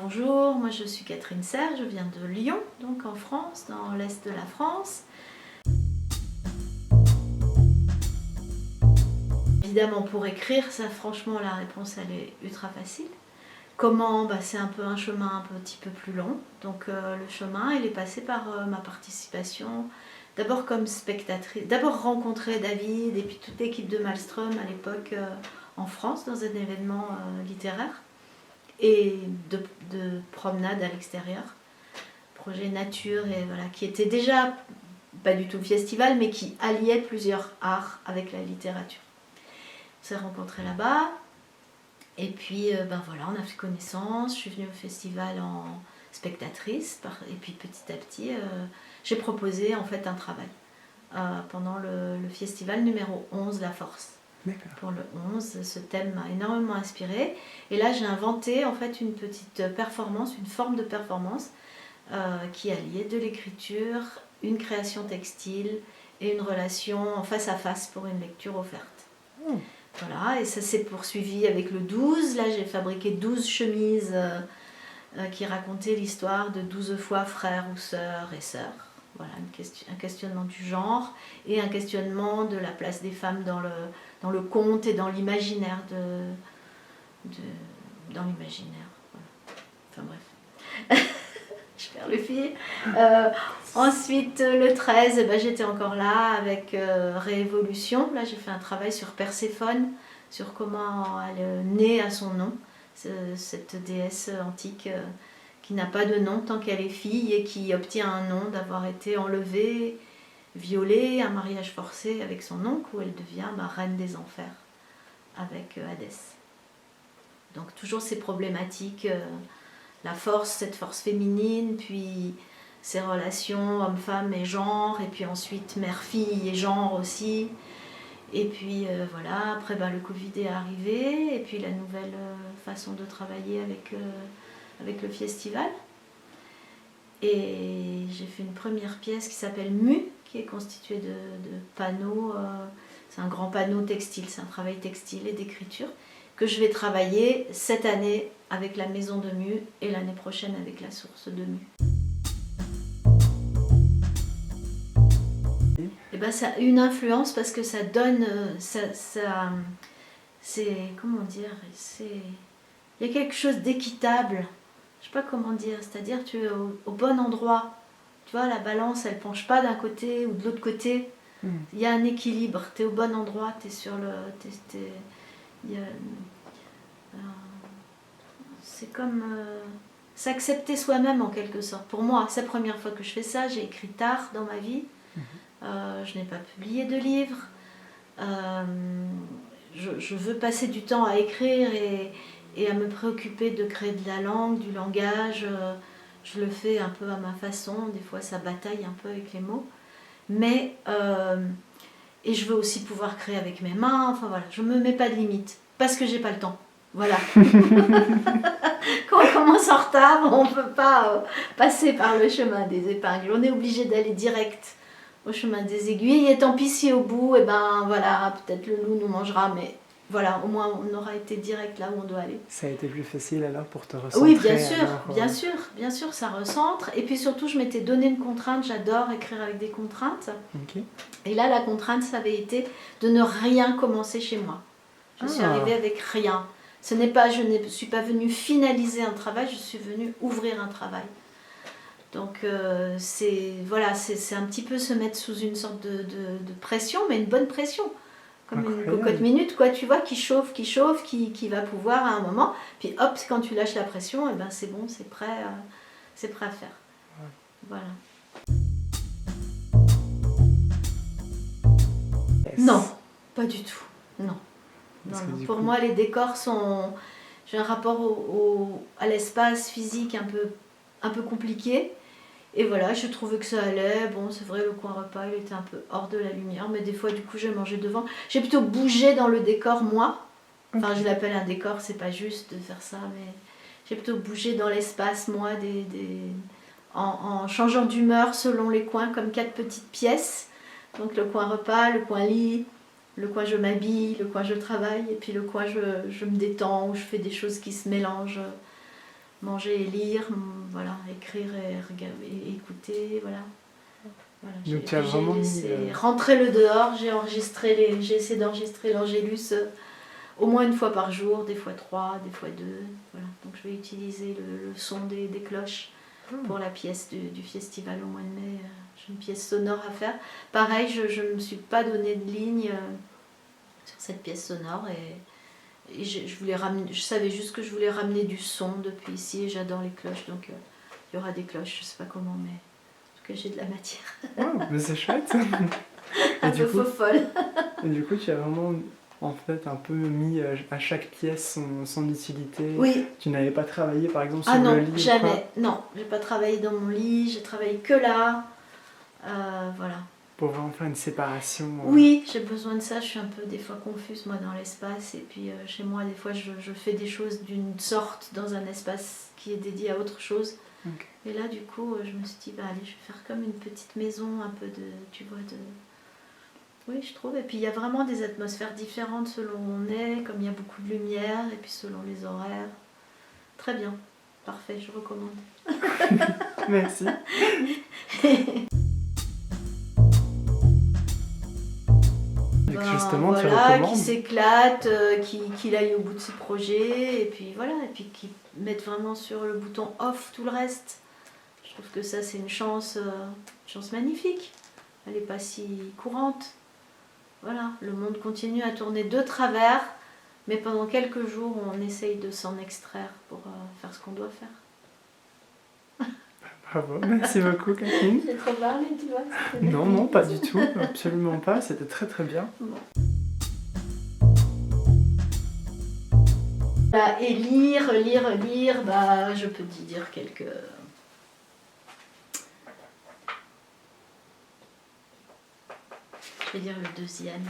Bonjour, moi je suis Catherine Serre, je viens de Lyon, donc en France, dans l'est de la France. Évidemment, pour écrire, ça franchement la réponse elle est ultra facile. Comment? C'est un peu un chemin un petit peu plus long. Donc le chemin il est passé par ma participation, d'abord comme spectatrice, d'abord rencontrer David et puis toute l'équipe de Maelstrom à l'époque en France dans un événement littéraire. Et de promenade à l'extérieur, projet nature, et voilà, qui était déjà pas du tout le festival, mais qui alliait plusieurs arts avec la littérature. On s'est rencontrés là-bas, et puis voilà, on a fait connaissance. Je suis venue au festival en spectatrice, et puis petit à petit, j'ai proposé en fait un travail pendant le festival numéro 11, La Force. Pour le 11, ce thème m'a énormément inspiré. Et là, j'ai inventé en fait une petite performance, une forme de performance qui alliait de l'écriture, une création textile et une relation en face à face pour une lecture offerte. Voilà, et ça s'est poursuivi avec le 12. Là, j'ai fabriqué 12 chemises qui racontaient l'histoire de 12 fois frères ou sœurs et sœurs. Voilà, un questionnement du genre et un questionnement de la place des femmes dans le conte et dans l'imaginaire. Dans l'imaginaire. Voilà. Enfin bref, je perds le fil. Ensuite, le 13, j'étais encore là avec Réévolution. Là, j'ai fait un travail sur Perséphone, sur comment elle naît à son nom, cette déesse antique qui n'a pas de nom tant qu'elle est fille et qui obtient un nom d'avoir été enlevée, violée, un mariage forcé avec son oncle, où elle devient reine des enfers avec Hadès. Donc toujours ces problématiques, la force, cette force féminine, puis ces relations homme-femme et genre, et puis ensuite mère-fille et genre aussi. Et puis voilà, après le Covid est arrivé, et puis la nouvelle façon de travailler avec le festival. Et j'ai fait une première pièce qui s'appelle Mu, qui est constituée de panneaux. C'est un grand panneau textile, c'est un travail textile et d'écriture que je vais travailler cette année avec la Maison de Mu et l'année prochaine avec la Source de Mu. Et ça a une influence parce que ça donne, c'est, comment dire, il y a quelque chose d'équitable. Je sais pas comment dire, c'est-à-dire tu es au bon endroit. Tu vois, la balance, elle penche pas d'un côté ou de l'autre côté. Il y a un équilibre, tu es au bon endroit, tu es sur le... c'est comme s'accepter soi-même en quelque sorte. Pour moi, c'est la première fois que je fais ça, j'ai écrit tard dans ma vie. Je n'ai pas publié de livre. Je veux passer du temps à écrire et à me préoccuper de créer de la langue, du langage. Je le fais un peu à ma façon, des fois ça bataille un peu avec les mots. Mais, et je veux aussi pouvoir créer avec mes mains, enfin voilà, je ne me mets pas de limite, parce que j'ai pas le temps. Voilà. Quand on commence en retard, on ne peut pas passer par le chemin des épingles. On est obligé d'aller direct au chemin des aiguilles. Et tant pis si au bout, voilà, peut-être le loup nous mangera, mais voilà, au moins on aura été direct là où on doit aller. Ça a été plus facile alors pour te recentrer? Oui, bien sûr, ça recentre. Et puis surtout, je m'étais donné une contrainte, j'adore écrire avec des contraintes. Okay. Et là, la contrainte, ça avait été de ne rien commencer chez moi. Je suis arrivée avec rien. Je ne suis pas venue finaliser un travail, je suis venue ouvrir un travail. Donc c'est un petit peu se mettre sous une sorte de pression, mais une bonne pression. Comme une cocotte minute, quoi, tu vois, qui chauffe, qui va pouvoir à un moment. Puis hop, quand tu lâches la pression, c'est bon, c'est prêt à faire. Ouais. Voilà. Yes. Non, pas du tout. Non. Non. Pour moi, les décors sont... J'ai un rapport à l'espace physique un peu compliqué. Et voilà, je trouvais que ça allait. Bon, c'est vrai, le coin repas, il était un peu hors de la lumière. Mais des fois, du coup, j'ai mangé devant. J'ai plutôt bougé dans le décor, moi. Enfin, je l'appelle un décor, c'est pas juste de faire ça. Mais j'ai plutôt bougé dans l'espace, moi, en changeant d'humeur selon les coins, comme 4 petites pièces. Donc le coin repas, le coin lit, le coin je m'habille, le coin je travaille, et puis le coin je me détends, où je fais des choses qui se mélangent. manger et lire, voilà, écrire et écouter, voilà. Voilà, Donc tu as vraiment mis... Rentrer le dehors, j'ai essayé d'enregistrer l'Angélus au moins une fois par jour, des fois 3, des fois 2. Voilà. Donc je vais utiliser le son des cloches pour la pièce du festival au mois de mai. J'ai une pièce sonore à faire. Pareil, je ne me suis pas donné de ligne sur cette pièce sonore et je savais juste que je voulais ramener du son depuis ici et j'adore les cloches. Donc il y aura des cloches, je ne sais pas comment, mais en tout cas j'ai de la matière. Oh, mais c'est chouette. Un peu folle. Et du coup, tu as vraiment en fait un peu mis à chaque pièce son utilité. Oui. Tu n'avais pas travaillé par exemple sur non, le lit jamais. quoi. Non, j'ai pas travaillé dans mon lit, j'ai travaillé que là. Voilà. Pour vraiment faire une séparation. Oui, j'ai besoin de ça. Je suis un peu des fois confuse moi dans l'espace. Et puis chez moi, des fois, je fais des choses d'une sorte dans un espace qui est dédié à autre chose. Okay. Et là, du coup, je me suis dit, bah allez, je vais faire comme une petite maison, un peu de, tu vois, de... Oui, je trouve. Et puis il y a vraiment des atmosphères différentes selon où on est, comme il y a beaucoup de lumière, et puis selon les horaires. Très bien. Parfait, je recommande. Merci. Justement, voilà, tu recommandes. qui s'éclate, qu'il aille au bout de ses projets, et puis voilà, et puis qui mette vraiment sur le bouton off tout le reste. Je trouve que ça c'est une chance magnifique. Elle n'est pas si courante. Voilà, le monde continue à tourner de travers, mais pendant quelques jours on essaye de s'en extraire pour faire ce qu'on doit faire. Bravo, merci beaucoup Catherine. J'ai trop parlé, tu vois. Non, pas du tout, absolument pas, c'était très très bien. Bon. Bah, et lire, bah, je peux te dire quelques... Je vais dire le deuxième.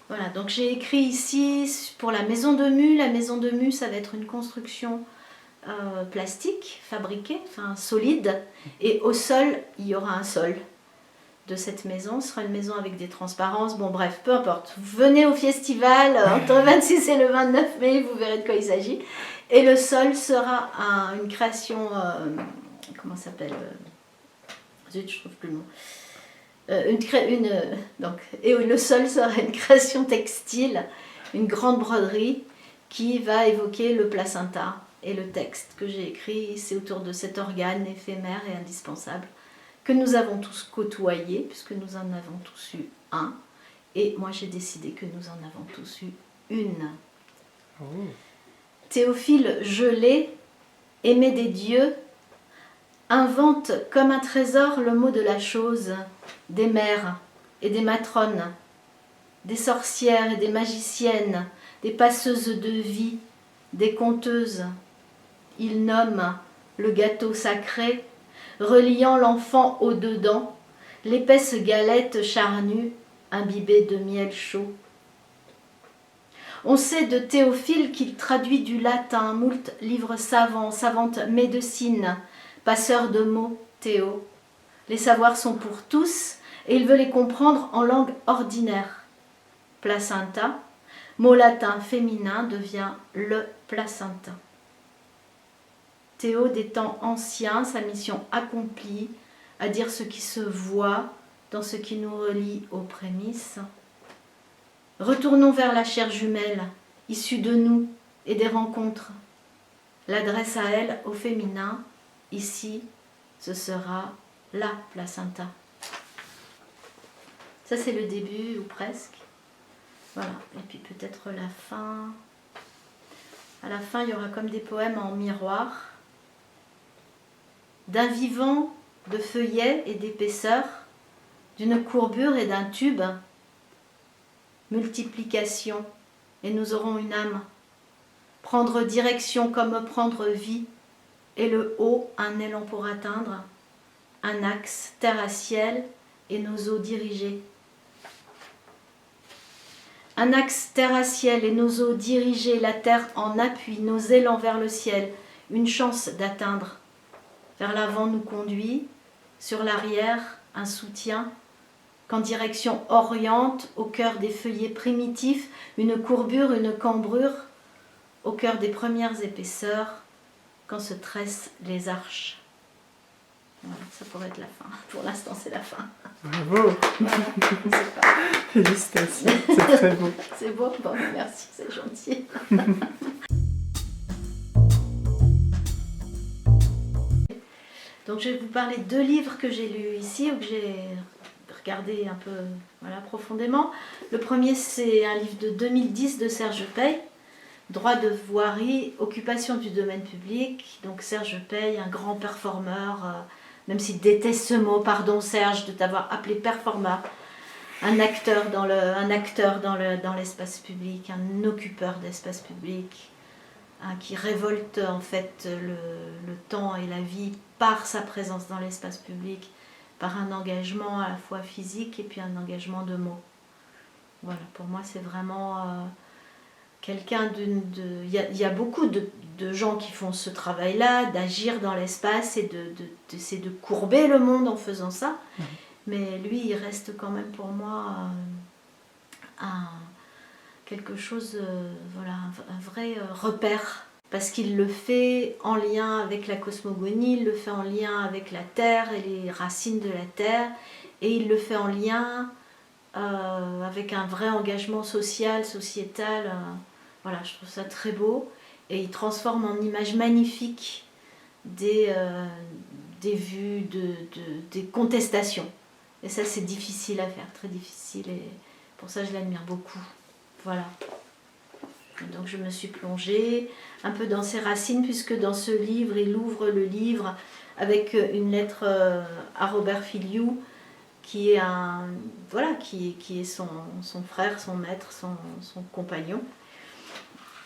Voilà, donc j'ai écrit ici pour la maison de Mu. La maison de Mu, ça va être une construction plastique, fabriquée, enfin solide. Et au sol, il y aura un sol de cette maison. Ce sera une maison avec des transparences. Bon bref, peu importe. Venez au festival entre le 26 et le 29 mai, vous verrez de quoi il s'agit. Et le sol sera une création... comment ça s'appelle zut, je trouve plus le mot. Et le sol sera une création textile, une grande broderie qui va évoquer le placenta. Et le texte que j'ai écrit, c'est autour de cet organe éphémère et indispensable que nous avons tous côtoyé, puisque nous en avons tous eu un. Et moi j'ai décidé que nous en avons tous eu une. Oh. Théophile gelé, aimé des dieux, invente comme un trésor le mot de la chose, des mères et des matrones, des sorcières et des magiciennes, des passeuses de vie, des conteuses. Il nomme le gâteau sacré, reliant l'enfant au dedans, l'épaisse galette charnue, imbibée de miel chaud. On sait de Théophile qu'il traduit du latin moult livres savants, savantes médecines, passeur de mots, Théo. Les savoirs sont pour tous et il veut les comprendre en langue ordinaire. Placenta, mot latin féminin, devient le placenta. Théo des temps anciens, sa mission accomplie, à dire ce qui se voit dans ce qui nous relie aux prémices. Retournons vers la chair jumelle, issue de nous et des rencontres. L'adresse à elle au féminin, ici, ce sera la placenta. Ça c'est le début, ou presque. Voilà, et puis peut-être la fin. À la fin, il y aura comme des poèmes en miroir. D'un vivant, de feuillets et d'épaisseur, d'une courbure et d'un tube, multiplication, et nous aurons une âme. Prendre direction comme prendre vie, et le haut, un élan pour atteindre, un axe terre à ciel, et nos eaux dirigées. Un axe terre à ciel et nos eaux dirigées, la terre en appui, nos élans vers le ciel, une chance d'atteindre. Vers l'avant nous conduit, sur l'arrière un soutien, qu'en direction oriente, au cœur des feuillets primitifs, une courbure, une cambrure, au cœur des premières épaisseurs, quand se tressent les arches. Voilà, ça pourrait être la fin. Pour l'instant, c'est la fin. Bravo. Voilà, je sais pas. Félicitations, c'est très beau. C'est beau? Bon, merci, c'est gentil. Donc je vais vous parler de 2 livres que j'ai lus ici, ou que j'ai regardé un peu profondément. Le premier, c'est un livre de 2010 de Serge Pey, Droit de voirie, occupation du domaine public. Donc Serge Pey, un grand performeur, même s'il déteste ce mot, pardon Serge de t'avoir appelé performeur, un acteur dans l'espace public, un occupeur d'espace public, qui révolte en fait le temps et la vie par sa présence dans l'espace public, par un engagement à la fois physique et puis un engagement de mots. Voilà, pour moi c'est vraiment quelqu'un il y a beaucoup de gens qui font ce travail-là, d'agir dans l'espace et d'essayer de courber le monde en faisant ça. Mmh. Mais lui, il reste quand même pour moi quelque chose, un vrai repère. Parce qu'il le fait en lien avec la cosmogonie, il le fait en lien avec la terre et les racines de la terre, et il le fait en lien avec un vrai engagement social, sociétal. Voilà, je trouve ça très beau. Et il transforme en images magnifiques des vues, des contestations. Et ça, c'est difficile à faire, très difficile. Et pour ça, je l'admire beaucoup. Voilà. Donc je me suis plongée un peu dans ses racines, puisque dans ce livre, il ouvre le livre avec une lettre à Robert Filiou, qui est qui est son frère, son maître, son compagnon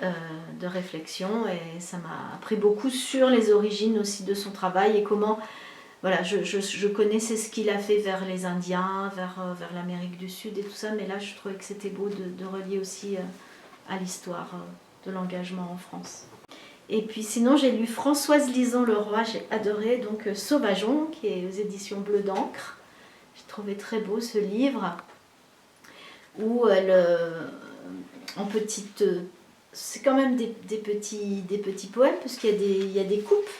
de réflexion. Et ça m'a appris beaucoup sur les origines aussi de son travail et comment, voilà, je connaissais ce qu'il a fait vers les Indiens, vers l'Amérique du Sud et tout ça, mais là je trouvais que c'était beau de relier aussi à l'histoire de l'engagement en France. Et puis sinon j'ai lu Françoise Lison-Leroy, j'ai adoré, donc Sauvageon, qui est aux éditions Bleu d'encre. J'ai trouvé très beau ce livre, où elle, en petite, c'est quand même des petits poèmes, parce qu'il y a des coupes,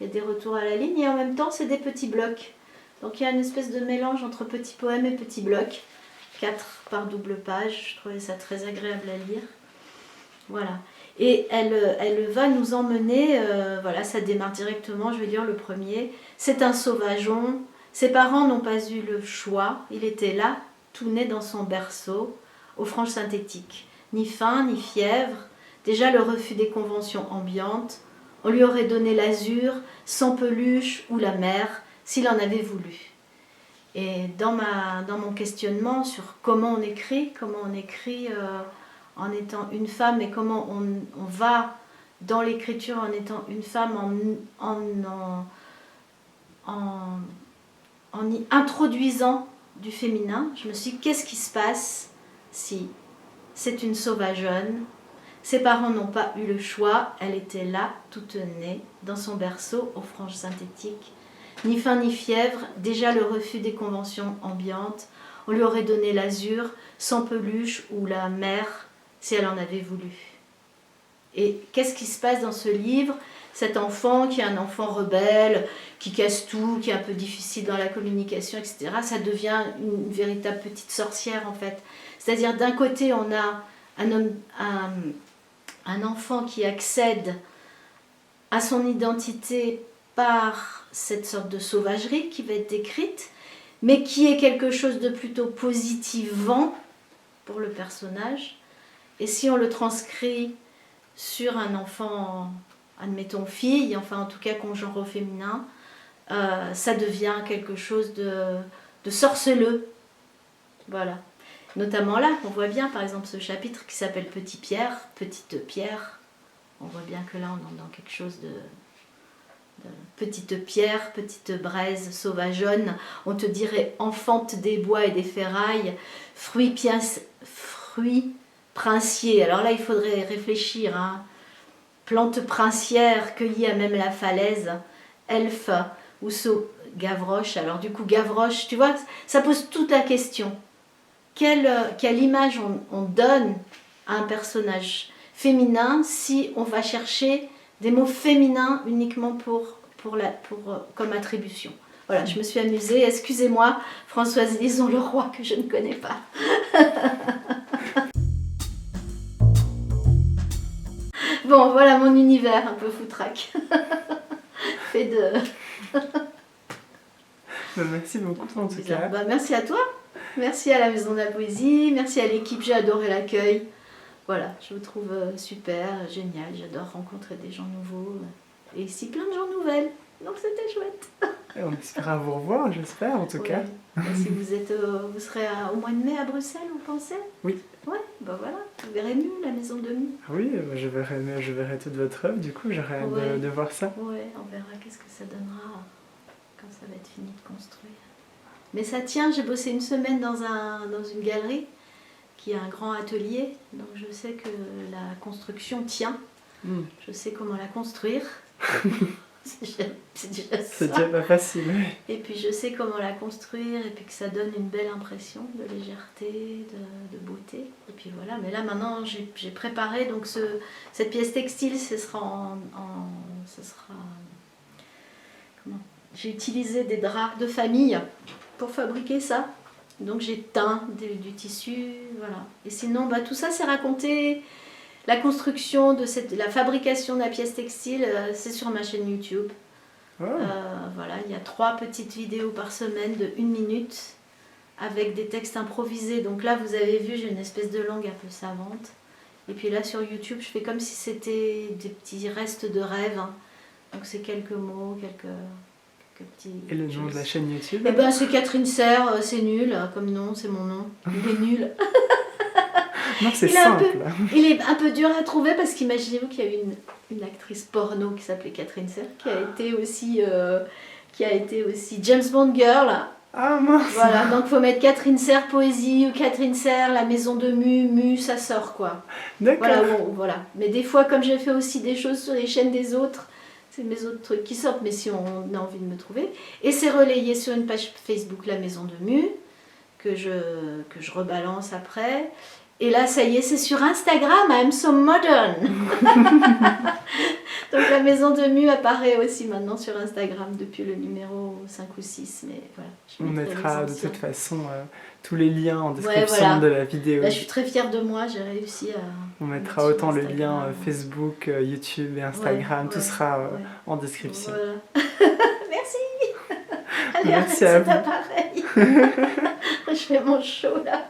il y a des retours à la ligne, et en même temps c'est des petits blocs. Donc il y a une espèce de mélange entre petits poèmes et petits blocs, 4 par double page, je trouvais ça très agréable à lire. Voilà. Et elle va nous emmener, voilà, ça démarre directement, je vais lire le premier. C'est un sauvageon, ses parents n'ont pas eu le choix, il était là, tout né dans son berceau, aux franges synthétiques. Ni faim, ni fièvre, déjà le refus des conventions ambiantes, on lui aurait donné l'azur, sans peluche ou la mer, s'il en avait voulu. Et dans mon questionnement sur comment on écrit en étant une femme, et comment on va dans l'écriture en étant une femme, en y introduisant du féminin, je me suis dit, qu'est-ce qui se passe si c'est une sauvageonne, ses parents n'ont pas eu le choix, elle était là, toute née, dans son berceau, aux franges synthétiques, ni faim ni fièvre, déjà le refus des conventions ambiantes, on lui aurait donné l'azur, sans peluche ou la mer, si elle en avait voulu. Et qu'est-ce qui se passe dans ce livre? Cet enfant qui est un enfant rebelle, qui casse tout, qui est un peu difficile dans la communication, etc., ça devient une véritable petite sorcière en fait. C'est-à-dire d'un côté on a un enfant qui accède à son identité par cette sorte de sauvagerie qui va être décrite, mais qui est quelque chose de plutôt positivant pour le personnage. Et si on le transcrit sur un enfant, admettons fille, enfin en tout cas qu'on genre au féminin, ça devient quelque chose de sorceleux. Voilà. Notamment là, on voit bien par exemple ce chapitre qui s'appelle Petite Pierre. On voit bien que là on est dans quelque chose de petite pierre, petite braise sauvageonne. On te dirait enfante des bois et des ferrailles, fruits princiers. Alors là il faudrait réfléchir, hein. Plante princière cueillie à même la falaise, elfe ou Gavroche. Alors du coup Gavroche, tu vois, ça pose toute la question. Quelle image on donne à un personnage féminin si on va chercher des mots féminins uniquement comme attribution. Voilà, je me suis amusée. Excusez-moi, Françoise Lison Leroy, que je ne connais pas. Bon, voilà mon univers un peu foutraque. Fait de... Merci beaucoup en tout cas. Merci à toi. Merci à la Maison de la Poésie. Merci à l'équipe. J'ai adoré l'accueil. Voilà, je vous trouve super, génial. J'adore rencontrer des gens nouveaux. Et ici, plein de gens nouvelles. Donc c'était chouette. Et on espère vous revoir, j'espère en tout cas. Si vous serez au mois de mai à Bruxelles, vous pensez? Oui. Ouais, bah voilà, vous verrez Mu, la maison de Mu. Ah oui, je verrai toute votre œuvre, du coup j'aurai hâte de voir ça. Ouais, on verra qu'est-ce que ça donnera quand ça va être fini de construire. Mais ça tient, j'ai bossé une semaine dans une galerie qui a un grand atelier, donc je sais que la construction tient. Je sais comment la construire. C'est déjà pas facile. Oui. Et puis je sais comment la construire et puis que ça donne une belle impression de légèreté, de beauté. Et puis voilà, mais là maintenant j'ai préparé donc cette pièce textile, j'ai utilisé des draps de famille pour fabriquer ça. Donc j'ai teint du tissu, voilà. Et sinon tout ça c'est raconté. La construction la fabrication de la pièce textile, c'est sur ma chaîne YouTube. Oh. Voilà, il y a 3 petites vidéos par semaine de 1 minute avec des textes improvisés. Donc là, vous avez vu, j'ai une espèce de langue un peu savante. Et puis là, sur YouTube, je fais comme si c'était des petits restes de rêve. Hein. Donc c'est quelques mots, quelques petits... Et le nom de la chaîne YouTube? Eh ben, c'est Catherine Serre, c'est nul comme nom, c'est mon nom. Il est nul. Non, c'est simple. Il est un peu dur à trouver parce qu'imaginez-vous qu'il y a eu une actrice porno qui s'appelait Catherine Serre, qui a été aussi James Bond Girl. Ah mince. Voilà, donc faut mettre Catherine Serre Poésie ou Catherine Serre la maison de Mu, ça sort quoi. D'accord. Voilà. Mais des fois, comme j'ai fait aussi des choses sur les chaînes des autres, c'est mes autres trucs qui sortent, mais si on a envie de me trouver. Et c'est relayé sur une page Facebook, la maison de Mu, que je rebalance après. Et là, ça y est, c'est sur Instagram, I'm so modern. Donc la maison de Mu apparaît aussi maintenant sur Instagram depuis le numéro 5 ou 6. Mais voilà, on mettra de toute façon tous les liens en description de la vidéo. Là, je suis très fière de moi, j'ai réussi à... On mettra autant le lien Facebook, YouTube et Instagram, tout sera en description. Voilà. Merci. Allez, merci arrête cet appareil. Je fais mon show là.